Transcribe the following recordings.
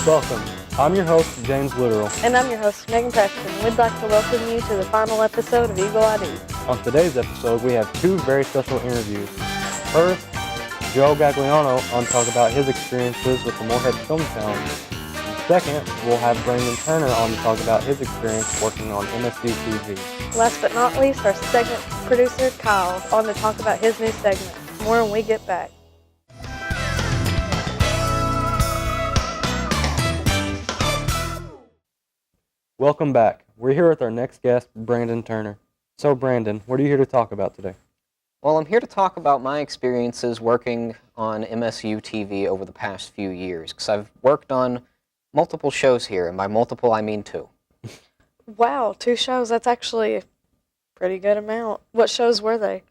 Welcome. I'm your host, James Literal. And I'm your host, Megan Preston. We'd like to welcome you to the final episode of Eagle ID. On today's episode, we have two very special interviews. First, Joe Gagliano on to talk about his experiences with the Morehead Film Challenge. And second, we'll have Brandon Turner on to talk about his experience working on MSU TV. Last but not least, our segment producer, Kyle, on to talk about his new segment. More when we get back. Welcome back. We're here with our next guest, Brandon Turner. So Brandon, what are you here to talk about today? Well, I'm here to talk about my experiences working on MSU TV over the past few years, because I've worked on multiple shows here, and by multiple I mean two. Wow, 2 shows. That's actually a pretty good amount. What shows were they?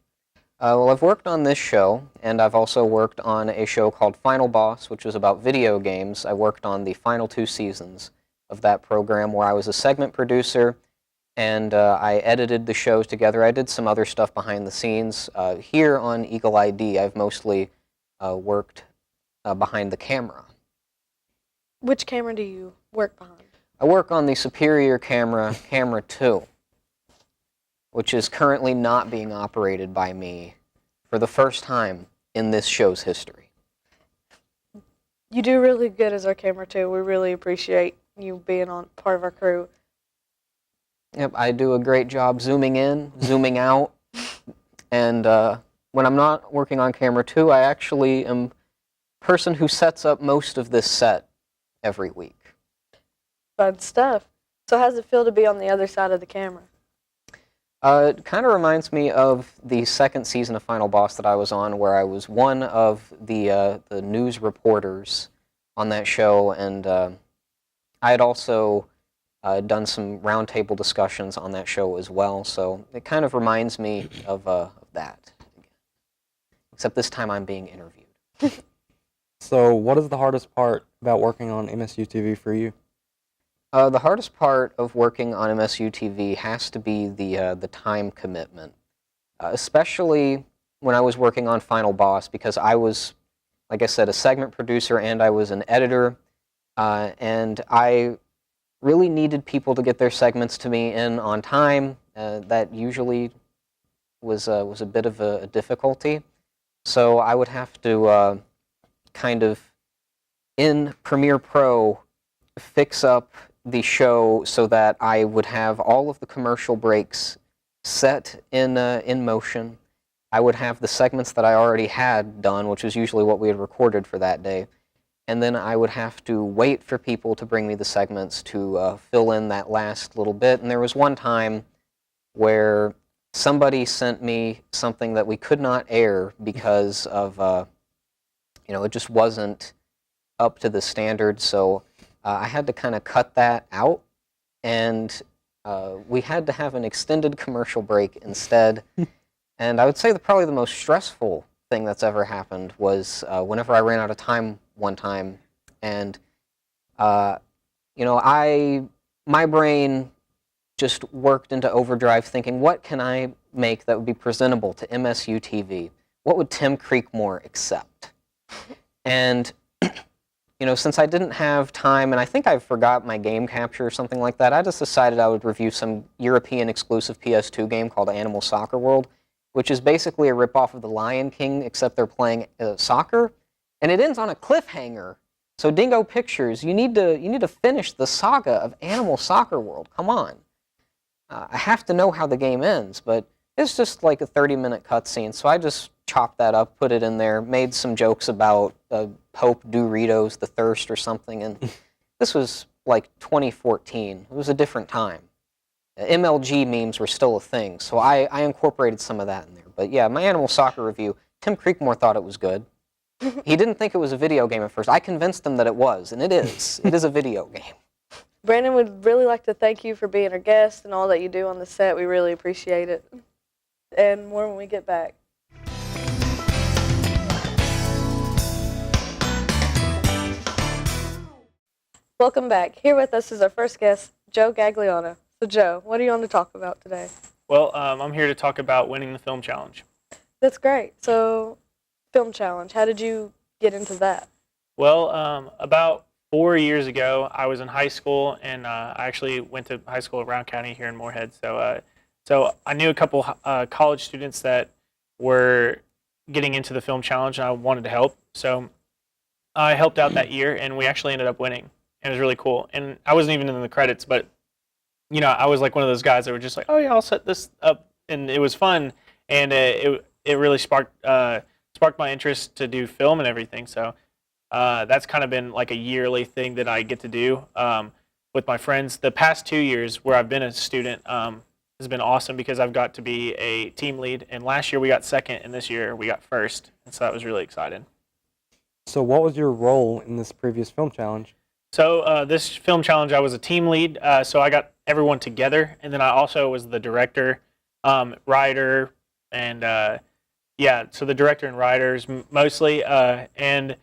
Well, I've worked on this show, and I've also worked on a show called Final Boss, which was about video games. I worked on the final 2 seasons of that program, where I was a segment producer, and I edited the shows together. I did some other stuff behind the scenes. Here on Eagle ID, I've mostly worked behind the camera. Which camera do you work behind? I work on the Superior camera, Camera 2, which is currently not being operated by me for the first time in this show's history. You do really good as our camera, too. We really appreciate you being on part of our crew. Yep, I do a great job zooming in, zooming out, and when I'm not working on Camera 2, I actually am the person who sets up most of this set every week. Fun stuff. So how does it feel to be on the other side of the camera? It kind of reminds me of the second season of Final Boss that I was on, where I was one of the news reporters on that show, and I had also done some roundtable discussions on that show as well, so it kind of reminds me of that. Except this time I'm being interviewed. So what is the hardest part about working on MSU TV for you? The hardest part of working on MSU TV has to be the time commitment, especially when I was working on Final Boss, because I was, like I said, a segment producer and I was an editor, and I really needed people to get their segments to me in on time. That usually was a bit of a difficulty, so I would have to kind of, in Premiere Pro, fix up the show so that I would have all of the commercial breaks set in motion. I would have the segments that I already had done, which was usually what we had recorded for that day, and then I would have to wait for people to bring me the segments to fill in that last little bit. And there was one time where somebody sent me something that we could not air because of, it just wasn't up to the standard, so I had to kind of cut that out, and we had to have an extended commercial break instead. And I would say probably the most stressful thing that's ever happened was whenever I ran out of time one time, and my brain just worked into overdrive thinking, what can I make that would be presentable to MSU TV? What would Tim Creekmore accept? And since I didn't have time, and I think I forgot my game capture or something like that, I just decided I would review some European exclusive PS2 game called Animal Soccer World, which is basically a ripoff of The Lion King, except they're playing soccer, and it ends on a cliffhanger. So Dingo Pictures, you need to finish the saga of Animal Soccer World. Come on. I have to know how the game ends, but it's just like a 30-minute cutscene, so I just chopped that up, put it in there, made some jokes about Pope Doritos, the Thirst or something, and this was like 2014. It was a different time. MLG memes were still a thing, so I incorporated some of that in there. But yeah, my Animal Soccer review, Tim Creekmore thought it was good. He didn't think it was a video game at first. I convinced him that it was, and it is. It is a video game. Brandon would really like to thank you for being our guest and all that you do on the set. We really appreciate it. And more when we get back. Welcome back. Here with us is our first guest, Joe Gagliano. So Joe, what are you on to talk about today? Well, I'm here to talk about winning the film challenge. That's great. So, film challenge, how did you get into that? Well, about 4 years ago, I was in high school, and I actually went to high school at Round County here in Moorhead. So I knew a couple college students that were getting into the film challenge, and I wanted to help. So I helped out that year, and we actually ended up winning. It was really cool. And I wasn't even in the credits, but I was like one of those guys that were just like, oh yeah, I'll set this up, and it was fun, and it really sparked my interest to do film and everything. So that's kind of been like a yearly thing that I get to do with my friends. The past 2 years where I've been a student has been awesome because I've got to be a team lead, and last year we got second, and this year we got first, and so that was really exciting. So what was your role in this previous film challenge? So this film challenge, I was a team lead, so I got everyone together, and then I also was the director, writer, and so the director and writers mostly, and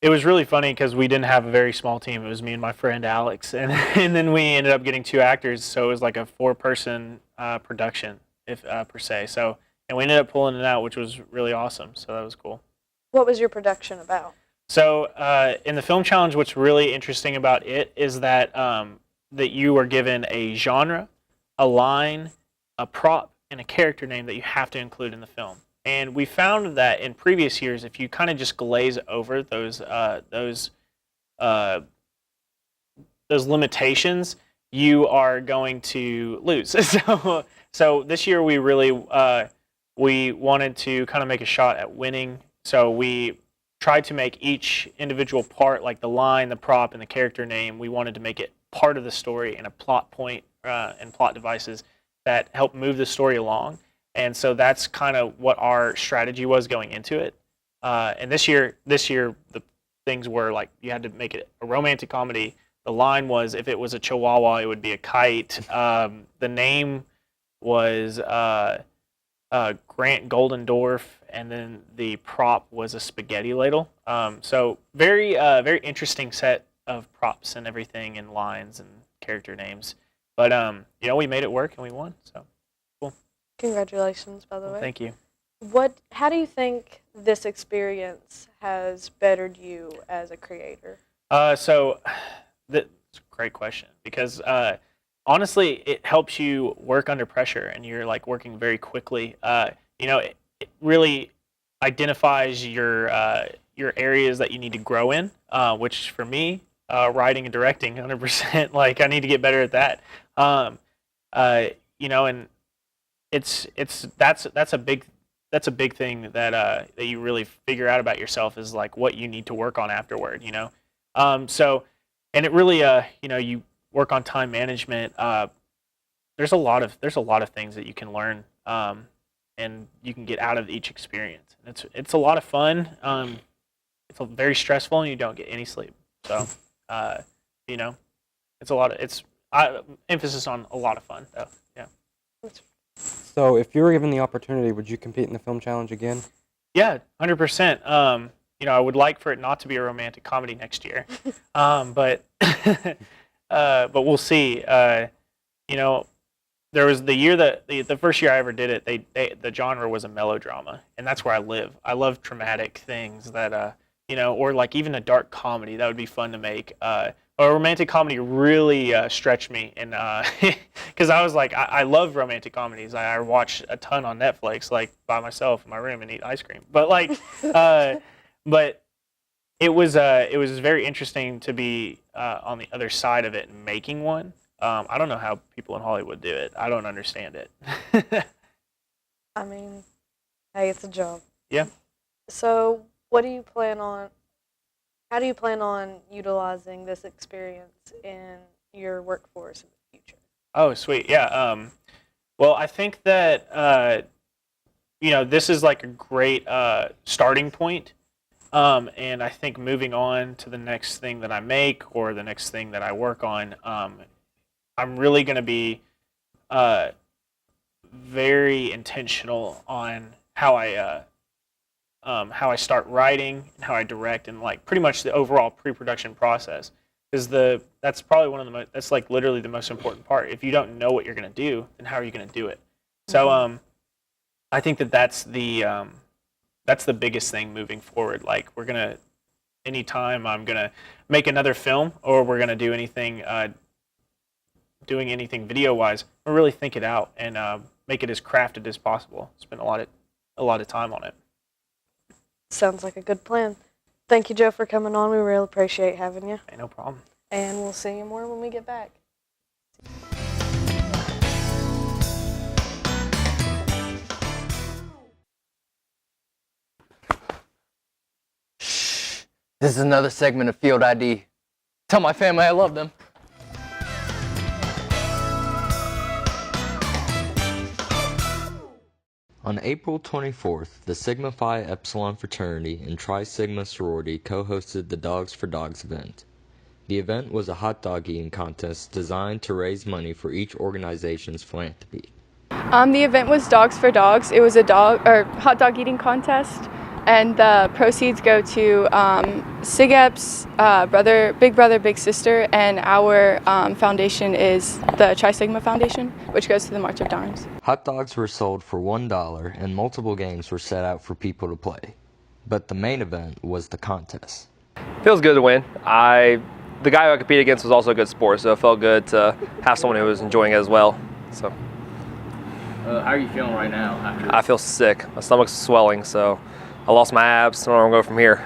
it was really funny because we didn't have a very small team. It was me and my friend Alex, and then we ended up getting 2 actors, so it was like a 4-person production, per se. So, and we ended up pulling it out, which was really awesome. So that was cool. What was your production about? So in the film challenge, what's really interesting about it is that that you are given a genre, a line, a prop, and a character name that you have to include in the film. And we found that in previous years, if you kind of just glaze over those limitations, you are going to lose. So this year we really we wanted to kind of make a shot at winning. So we tried to make each individual part, like the line, the prop, and the character name, we wanted to make it part of the story and a plot point and plot devices that help move the story along. And so that's kind of what our strategy was going into it. And this year, the things were like you had to make it a romantic comedy. The line was if it was a chihuahua, it would be a kite. The name was Grant Goldendorf, and then the prop was a spaghetti ladle. So very interesting set of props and everything, and lines and character names. But we made it work and we won. So cool. Congratulations, by the way. Thank you. How do you think this experience has bettered you as a creator? So that's a great question because honestly, it helps you work under pressure, and you're like working very quickly. It really identifies your areas that you need to grow in, which for me, writing and directing, 100%. Like I need to get better at that. And that's a big thing that you really figure out about yourself is like what you need to work on afterward. And it really you work on time management. There's a lot of things that you can learn, and you can get out of each experience. It's a lot of fun. It's very stressful, and you don't get any sleep. So, it's a lot of emphasis on a lot of fun though. Yeah. So if you were given the opportunity, would you compete in the film challenge again? Yeah, 100%. I would like for it not to be a romantic comedy next year, but we'll see. There was the year that the first year I ever did it, the genre was a melodrama, and that's where I live. I love dramatic things that or like even a dark comedy that would be fun to make. A romantic comedy really stretched me, and because I was like, I love romantic comedies. I watch a ton on Netflix, like by myself in my room and eat ice cream. But like, but it was very interesting to be on the other side of it and making one. I don't know how people in Hollywood do it. I don't understand it. I mean, hey, it's a job. Yeah. So, how do you plan on utilizing this experience in your workforce in the future? Oh, sweet. Yeah. Well, I think that this is like a great starting point. And I think moving on to the next thing that I make or the next thing that I work on, I'm really going to be very intentional on how I start writing and how I direct, and like pretty much the overall pre-production process. Because that's probably that's like literally the most important part. If you don't know what you're going to do, then how are you going to do it? So I think that's the biggest thing moving forward. Like we're gonna anytime I'm gonna make another film or we're gonna do anything, doing anything video-wise, I really think it out and make it as crafted as possible. Spend a lot of time on it. Sounds like a good plan. Thank you, Joe, for coming on. We really appreciate having you. Hey, no problem. And we'll see you more when we get back. This is another segment of Field ID. Tell my family I love them. On April 24th, the Sigma Phi Epsilon fraternity and Tri Sigma sorority co-hosted the Dogs for Dogs event. The event was a hot dog eating contest designed to raise money for each organization's philanthropy. The event was Dogs for Dogs. It was a hot dog eating contest, and the proceeds go to SIGEP's Big Brother Big Sister, and our foundation is the Tri Sigma Foundation, which goes to the March of Dimes. Hot dogs were sold for $1 and multiple games were set out for people to play. But the main event was the contest. Feels good to win. The guy I competed against was also a good sport, so it felt good to have someone who was enjoying it as well. So. How are you feeling right now after? I feel sick. My stomach's swelling, so I lost my abs. I don't know where I'm going from here.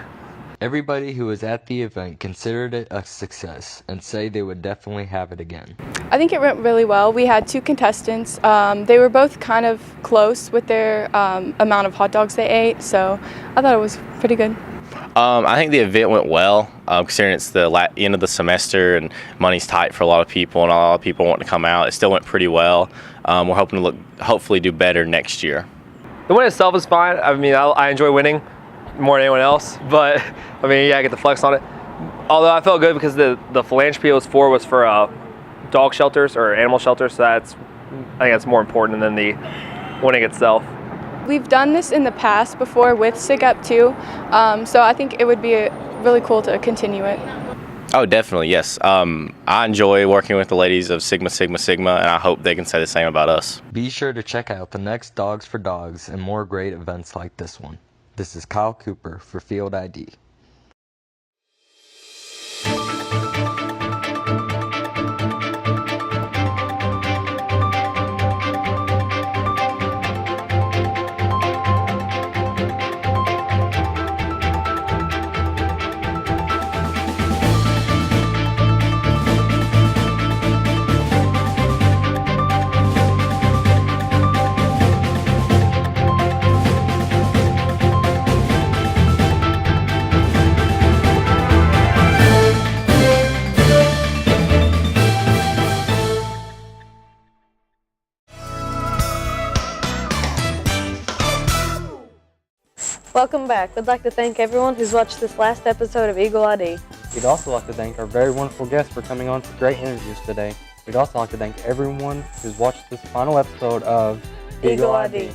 Everybody who was at the event considered it a success and say they would definitely have it again. I think it went really well. We had 2 contestants. They were both kind of close with their amount of hot dogs they ate, so I thought it was pretty good. I think the event went well, considering it's the end of the semester and money's tight for a lot of people and a lot of people want to come out. It still went pretty well. We're hoping to hopefully do better next year. The win itself is fine. I mean, I enjoy winning more than anyone else, but I mean, yeah, I get to flex on it. Although I felt good because the philanthropy it was for dog shelters or animal shelters, so I think that's more important than the winning itself. We've done this in the past before with SIGEP too, so I think it would be really cool to continue it. Oh, definitely, yes. I enjoy working with the ladies of Sigma Sigma Sigma, and I hope they can say the same about us. Be sure to check out the next Dogs for Dogs and more great events like this one. This is Kyle Cooper for Field ID. Welcome back. We'd like to thank everyone who's watched this last episode of Eagle ID. We'd also like to thank our very wonderful guests for coming on for great interviews today. We'd also like to thank everyone who's watched this final episode of Eagle ID.